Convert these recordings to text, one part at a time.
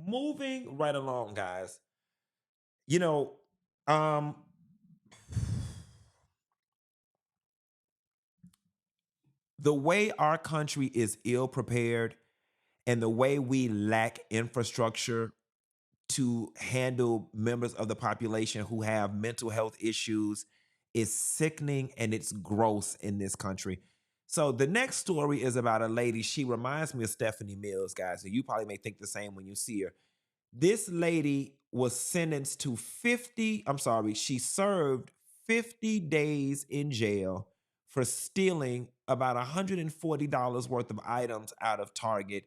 moving right along, guys. You know, um, the way our country is ill prepared and the way we lack infrastructure to handle members of the population who have mental health issues is sickening and it's gross in this country. So the next story is about a lady. She reminds me of Stephanie Mills, guys. And you probably may think the same when you see her. This lady was sentenced to 50, I'm sorry, she served 50 days in jail for stealing about $140 worth of items out of Target.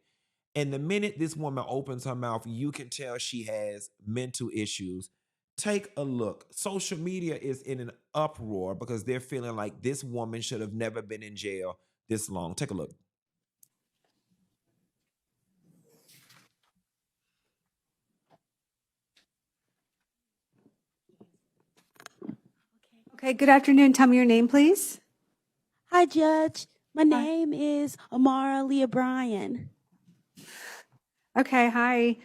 And the minute this woman opens her mouth, you can tell she has mental issues. Take a look. Social media is in an uproar because they're feeling like this woman should have never been in jail this long. Take a look. Okay, good afternoon. Tell me your name, please. Hi, Judge. My Hi. name is Imarah Aaliyah Bryan. Okay, hi.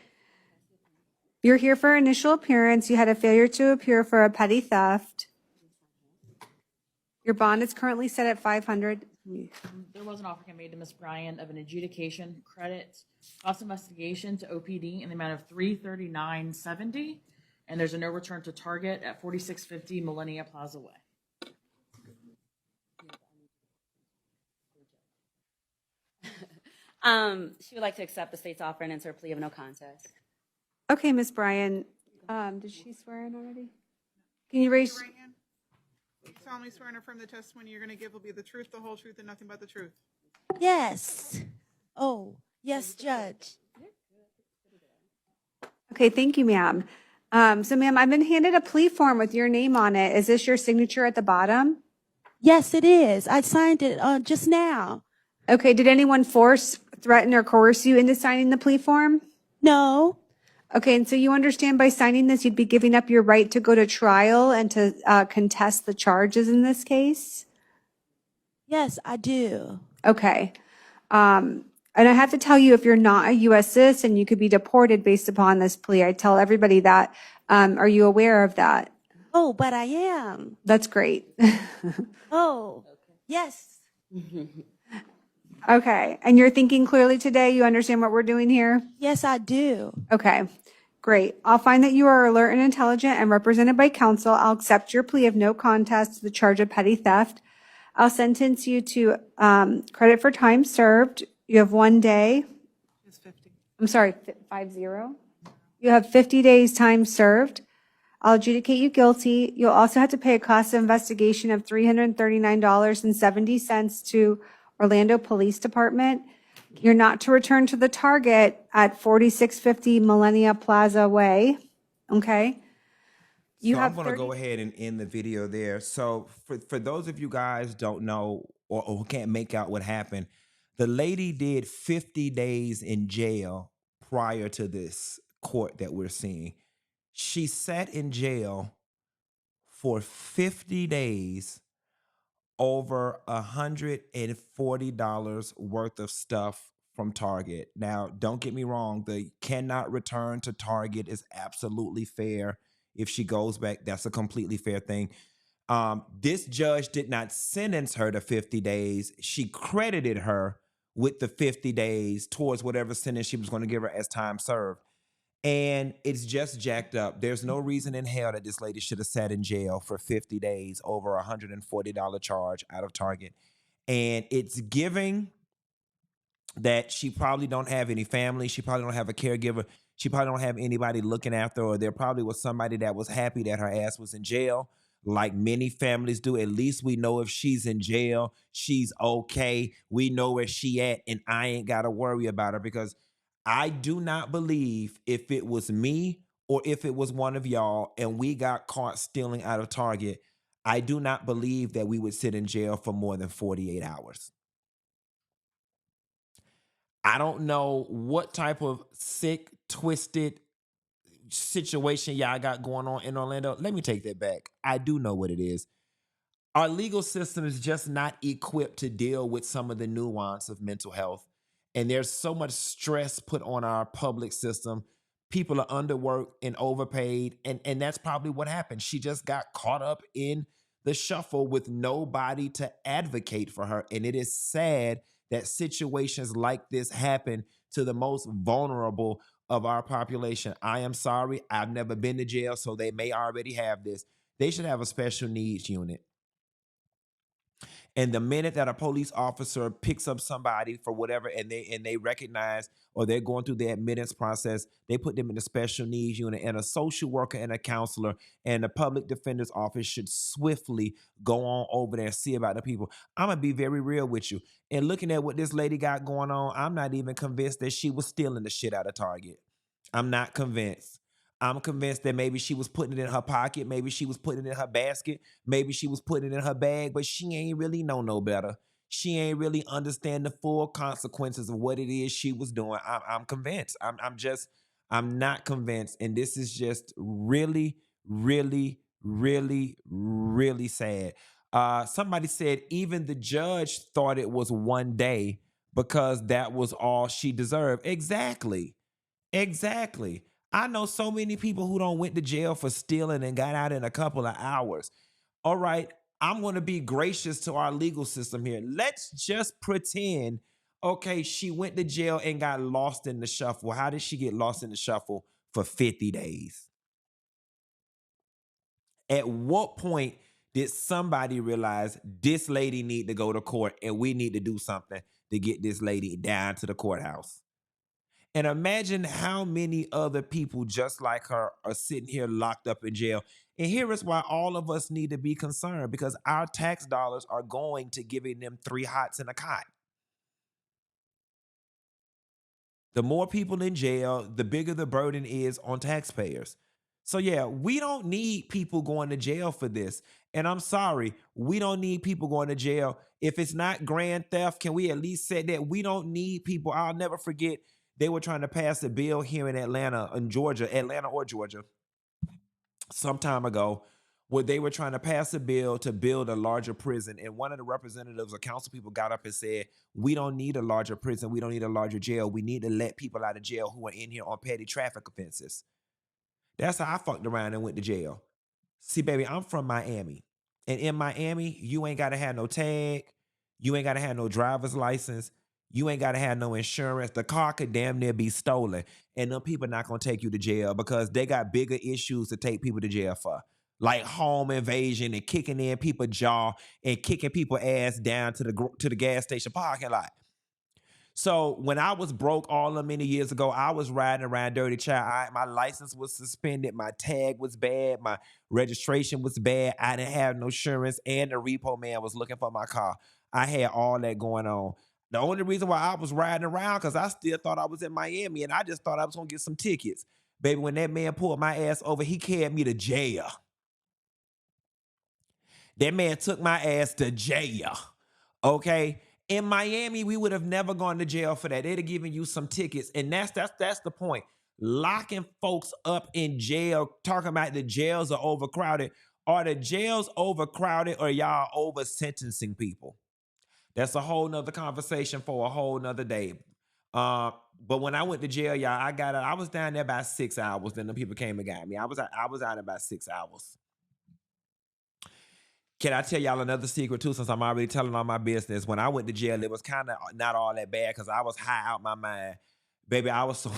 You're here for initial appearance. You had a failure to appear for a petty theft. Your bond is currently set at 500. There was an offer made to Ms. Bryan of an adjudication credit cost investigation to OPD in the amount of $339.70, and there's a no return to Target at 4650 Millennia Plaza Way. She would like to accept the state's offer and enter a plea of no contest. Okay, Ms. Bryan, did she swear in already? Can you raise? Right hand. You solemnly swear and affirm the testimony you're going to give will be the truth, the whole truth, and nothing but the truth. Yes. Oh, yes, Judge. Okay, thank you, ma'am. So, ma'am, I've been handed a plea form with your name on it. Is this your signature at the bottom? Yes, it is. I signed it just now. Okay, did anyone force, threaten, or coerce you into signing the plea form? No. Okay, and so you understand by signing this, you'd be giving up your right to go to trial and to contest the charges in this case? Yes, I do. Okay. And I have to tell you, if you're not a U.S. citizen, you could be deported based upon this plea. I tell everybody that. Are you aware of that? Oh, but I am. That's great. Oh, yes. Okay, and you're thinking clearly today? You understand what we're doing here? Yes, I do. Okay, great. I'll find that you are alert and intelligent and represented by counsel. I'll accept your plea of no contest to the charge of petty theft. I'll sentence you to credit for time served. You have 1 day. It's 50. I'm sorry, 50. You have 50 days time served. I'll adjudicate you guilty. You'll also have to pay a cost of investigation of $339.70 to Orlando Police Department. You're not to return to the Target at 4650 Millennia Plaza Way. Okay? So I'm going to go ahead and end the video there. So for those of you guys don't know or can't make out what happened, the lady did 50 days in jail prior to this court that we're seeing. She sat in jail for 50 days over $140 worth of stuff from Target. Now, don't get me wrong, the cannot return to Target is absolutely fair. If she goes back, that's a completely fair thing. This judge did not sentence her to 50 days. She credited her with the 50 days towards whatever sentence she was going to give her as time served. And it's just jacked up. There's no reason in hell that this lady should have sat in jail for 50 days over a $140 charge out of Target. And it's giving that she probably don't have any family. She probably don't have a caregiver. She probably don't have anybody looking after her. Or there probably was somebody that was happy that her ass was in jail, like many families do. At least we know if she's in jail, she's okay. We know where she at, and I ain't got to worry about her because I do not believe if it was me or if it was one of y'all and we got caught stealing out of Target, I do not believe that we would sit in jail for more than 48 hours. I don't know what type of sick, twisted situation y'all got going on in Orlando. Let me take that back. I do know what it is. Our legal system is just not equipped to deal with some of the nuance of mental health. And there's so much stress put on our public system. People are underworked and overpaid, and that's probably what happened. She just got caught up in the shuffle with nobody to advocate for her. And it is sad that situations like this happen to the most vulnerable of our population. I am sorry. I've never been to jail, so they may already have this. They should have a special needs unit. And the minute that a police officer picks up somebody for whatever, and they recognize, or they're going through the admittance process, they put them in a special needs unit, and a social worker and a counselor and the public defender's office should swiftly go on over there and see about the people. I'm gonna be very real with you. And looking at what this lady got going on, I'm not even convinced that she was stealing the shit out of Target. I'm not convinced. I'm convinced that maybe she was putting it in her pocket, maybe she was putting it in her basket, maybe she was putting it in her bag, but she ain't really know no better. She ain't really understand the full consequences of what it is she was doing. I'm convinced. I'm not convinced. And this is just really, really, really, really sad. Somebody said even the judge thought it was 1 day because that was all she deserved. Exactly. Exactly. I know so many people who don't went to jail for stealing and got out in a couple of hours. All right, I'm going to be gracious to our legal system here. Let's just pretend, okay, she went to jail and got lost in the shuffle. How did she get lost in the shuffle for 50 days? At what point did somebody realize this lady need to go to court and we need to do something to get this lady down to the courthouse? And imagine how many other people just like her are sitting here locked up in jail. And here is why all of us need to be concerned, because our tax dollars are going to giving them 3 hots and a cot. The more people in jail, the bigger the burden is on taxpayers. So yeah, we don't need people going to jail for this. And I'm sorry, we don't need people going to jail. If it's not grand theft, can we at least say that we don't need people? I'll never forget, they were trying to pass a bill here in Atlanta or Georgia, some time ago, where they were trying to pass a bill to build a larger prison. And one of the representatives or council people got up and said, we don't need a larger prison. We don't need a larger jail. We need to let people out of jail who are in here on petty traffic offenses. That's how I fucked around and went to jail. See, baby, I'm from Miami. And in Miami, you ain't got to have no tag. You ain't got to have no driver's license. You ain't got to have no insurance. The car could damn near be stolen. And them people not going to take you to jail because they got bigger issues to take people to jail for. Like home invasion and kicking in people's jaw and kicking people's ass down to the gas station parking lot. So when I was broke all them many years ago, I was riding around Dirty Child. My license was suspended. My tag was bad. My registration was bad. I didn't have no insurance, and the repo man was looking for my car. I had all that going on. The only reason why I was riding around because I still thought I was in Miami, and I just thought I was gonna get some tickets. Baby, when that man pulled my ass over, he carried me to jail. That man took my ass to jail. Okay. In Miami, we would have never gone to jail for that. They'd have given you some tickets. And that's the point. Locking folks up in jail, talking about the jails are overcrowded. Are the jails overcrowded or y'all over sentencing people? That's a whole nother conversation for a whole nother day. But when I went to jail, y'all, I was down there about 6 hours. Then the people came and got me. I was out about 6 hours. Can I tell y'all another secret too, since I'm already telling all my business? When I went to jail, it was kind of not all that bad because I was high out my mind. Baby, I was so...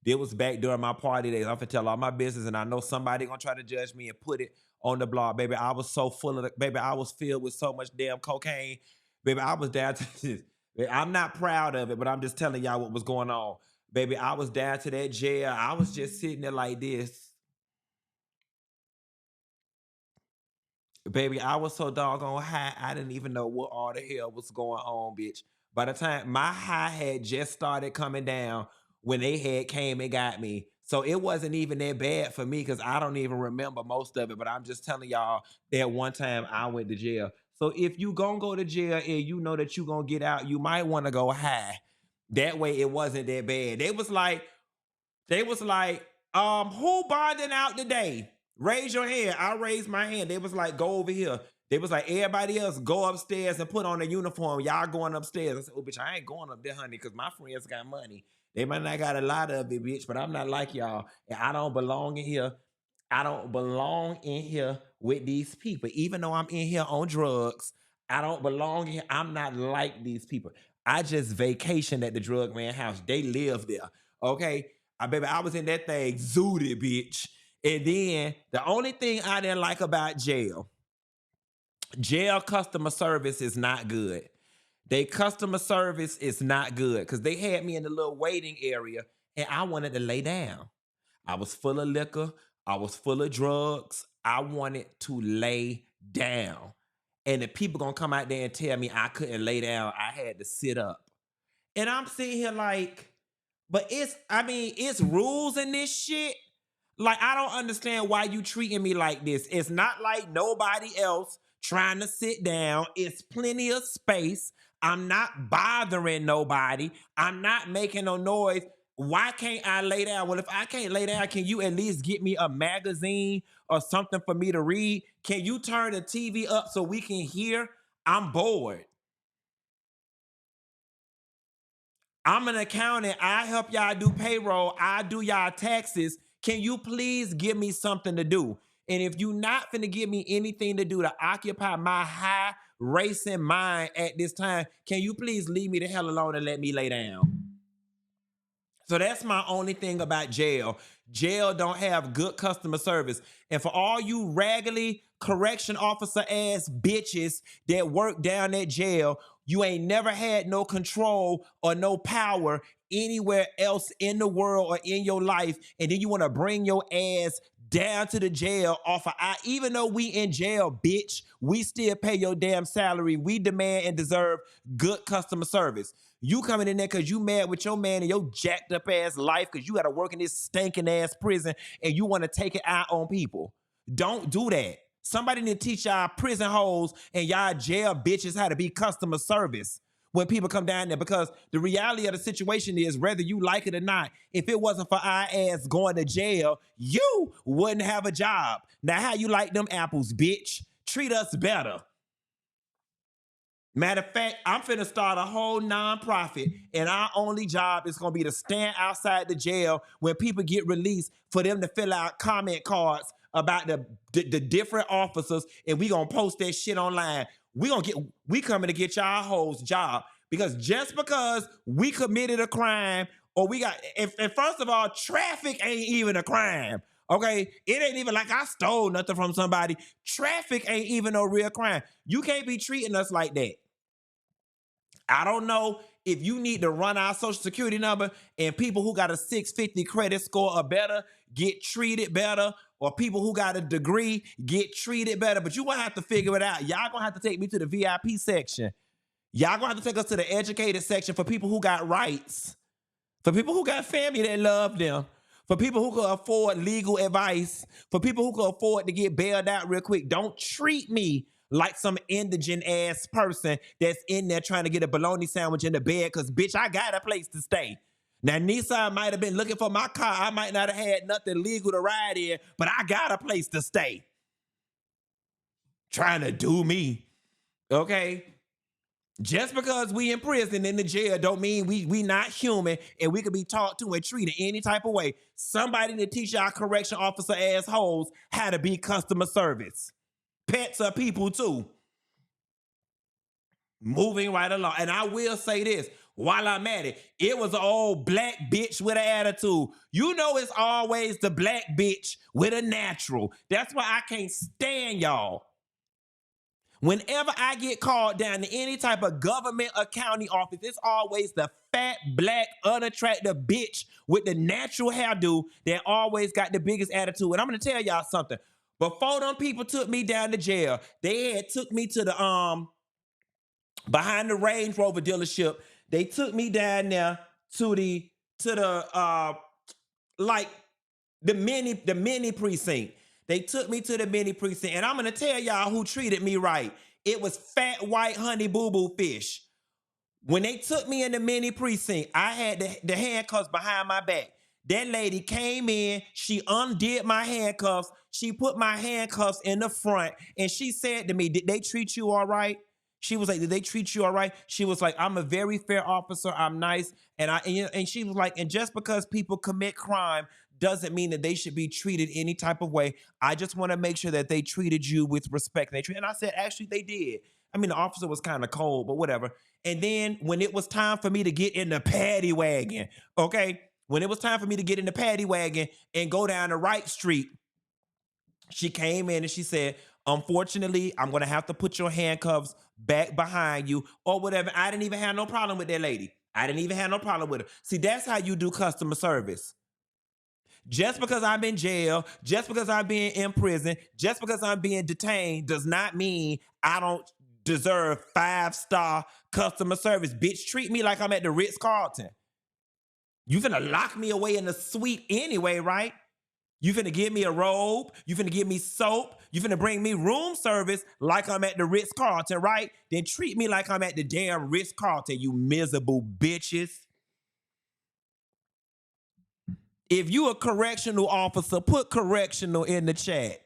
It was back during my party days. I'm finna tell all my business, and I know somebody gonna try to judge me and put it on the blog. Baby, I was so full of... Baby, I was filled with so much damn cocaine. Baby, I was down to this. I'm not proud of it, but I'm just telling y'all what was going on. Baby, I was down to that jail. I was just sitting there like this. Baby, I was so doggone high, I didn't even know what all the hell was going on, bitch. By the time my high had just started coming down when they had came and got me. So it wasn't even that bad for me because I don't even remember most of it. But I'm just telling y'all that one time I went to jail. So if you gonna go to jail and you know that you gonna get out, you might want to go high. That way it wasn't that bad. They was like, who bonding out today? Raise your hand. I raised my hand. They was like, go over here. They was like, everybody else go upstairs and put on a uniform. Y'all going upstairs. I said, oh, bitch, I ain't going up there, honey, because my friends got money. They might not got a lot of it, bitch, but I'm not like y'all. And I don't belong in here. I don't belong in here with these people. Even though I'm in here on drugs, I don't belong in here. I'm not like these people. I just vacationed at the drug man house. They live there. Okay. Baby, I was in that thing zooted, bitch. And then the only thing I didn't like about jail customer service is not good. They customer service is not good because they had me in the little waiting area and I wanted to lay down. I was full of liquor. I was full of drugs. I wanted to lay down. And the people gonna come out there and tell me I couldn't lay down. I had to sit up. And I'm sitting here like, but it's rules in this shit. Like, I don't understand why you treating me like this. It's not like nobody else trying to sit down. It's plenty of space. I'm not bothering nobody. I'm not making no noise. Why can't I lay down? Well, if I can't lay down, can you at least get me a magazine or something for me to read? Can you turn the TV up so we can hear? I'm bored. I'm an accountant. I help y'all do payroll. I do y'all taxes. Can you please give me something to do? And if you not finna give me anything to do to occupy my high racing mind at this time, can you please leave me the hell alone and let me lay down? So that's my only thing about jail. Jail don't have good customer service. And for all you raggedy correction officer ass bitches that work down at jail, you ain't never had no control or no power anywhere else in the world or in your life. And then you want to bring your ass down to the jail off of even though we in jail, bitch, we still pay your damn salary. We demand and deserve good customer service. You coming in there because you mad with your man and your jacked up ass life because you got to work in this stinking ass prison and you want to take it out on people. Don't do that. Somebody need to teach y'all prison hoes and y'all jail bitches how to be customer service when people come down there, because the reality of the situation is, whether you like it or not, if it wasn't for our ass going to jail, you wouldn't have a job. Now, how you like them apples, bitch? Treat us better. Matter of fact, I'm finna start a whole nonprofit, and our only job is gonna be to stand outside the jail when people get released for them to fill out comment cards about the different officers, and we gonna post that shit online. We coming to get y'all hoes job, because just because we committed a crime or we got, and first of all, traffic ain't even a crime. Okay, it ain't even like I stole nothing from somebody. Traffic ain't even no real crime. You can't be treating us like that. I don't know if you need to run our social security number and people who got a 650 credit score or better get treated better, or people who got a degree get treated better. But you gonna have to figure it out. Y'all gonna have to take me to the VIP section. Y'all gonna have to take us to the educated section for people who got rights, for people who got family that love them, for people who can afford legal advice, for people who can afford to get bailed out real quick. Don't treat me like some indigent ass person that's in there trying to get a bologna sandwich in the bed, because, bitch, I got a place to stay. Now, Nissan might have been looking for my car. I might not have had nothing legal to ride in, but I got a place to stay. Trying to do me, okay? Just because we in prison in the jail don't mean we not human and we could be talked to and treated any type of way. Somebody to teach our correction officer assholes how to be customer service. Pets are people too. Moving right along. And I will say this, while I'm at it, it was an old black bitch with an attitude. You know it's always the black bitch with a natural. That's why I can't stand y'all. Whenever I get called down to any type of government accounting office, it's always the fat, black, unattractive bitch with the natural hairdo that always got the biggest attitude. And I'm going to tell y'all something. Before them people took me down to jail, they had took me to the behind the Range Rover dealership. They took me down there to the like the mini precinct. They took me to the mini precinct, and I'm gonna tell y'all who treated me right. It was Fat White Honey Boo Boo Fish. When they took me in the mini precinct, I had the handcuffs behind my back. That lady came in, she undid my handcuffs, she put my handcuffs in the front, and she said to me, "Did they treat you all right?" She was like, did they treat you all right? She was like, I'm a very fair officer. I'm nice. And she was like, and just because people commit crime doesn't mean that they should be treated any type of way. I just want to make sure that they treated you with respect. And I said, actually, they did. I mean, the officer was kind of cold, but whatever. And then when it was time for me to get in the paddy wagon, okay, when it was time for me to get in the paddy wagon and go down the right street, she came in and she said, unfortunately, I'm going to have to put your handcuffs back behind you or whatever. I didn't even have no problem with that lady. I didn't even have no problem with her. See, that's how you do customer service. Just because I'm in jail, just because I'm being in prison, just because I'm being detained does not mean I don't deserve 5-star customer service. Bitch, treat me like I'm at the Ritz-Carlton. You finna lock me away in the suite anyway, right? You finna give me a robe. You finna give me soap. You finna bring me room service like I'm at the Ritz-Carlton, right? Then treat me like I'm at the damn Ritz-Carlton, you miserable bitches. If you a correctional officer, put correctional in the chat.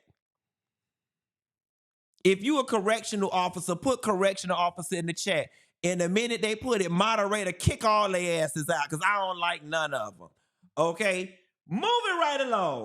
If you a correctional officer, put correctional officer in the chat. And the minute they put it, moderator, kick all their asses out because I don't like none of them. Okay? Moving right along.